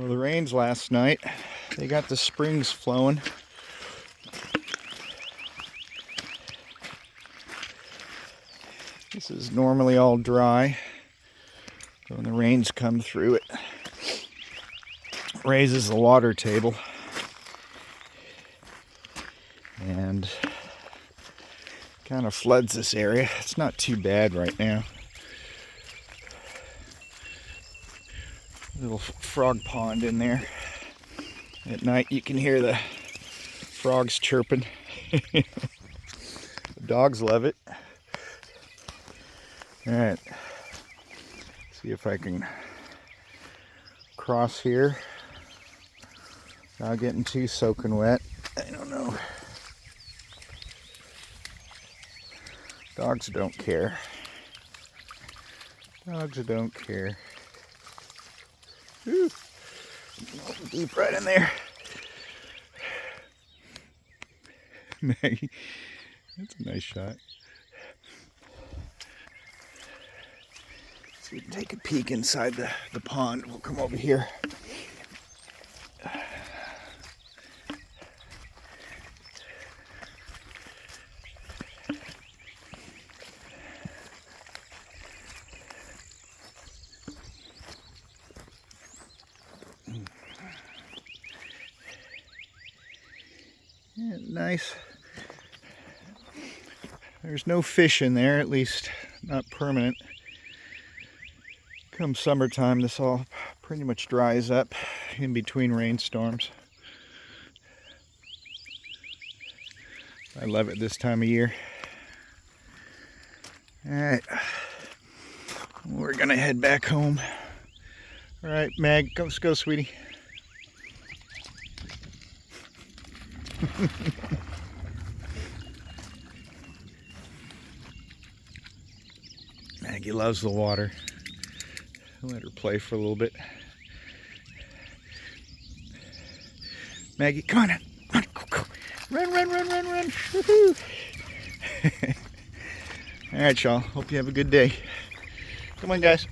Well, the rains last night, they got the springs flowing. This is normally all dry. But when the rains come through, it raises the water table. And kind of floods this area. It's not too bad right now. Little frog pond in there. At night you can hear the frogs chirping. The dogs love it. Alright, see if I can cross here without getting too soaking wet. I don't know. Dogs don't care. Dogs don't care. Whew. Deep right in there. Maggie, that's a nice shot. So we can take a peek inside the pond. We'll come over here. Yeah, nice. There's no fish in there, at least not permanent. Come summertime, this all pretty much dries up in between rainstorms. I love it this time of year. Alright, we're gonna head back home. Alright, Mag, let's go, sweetie. Maggie loves the water. I'll let her play for a little bit. Maggie, come on in. Come on, go. Run, run, run, run, run. Woohoo! All right, y'all. Hope you have a good day. Come on, guys.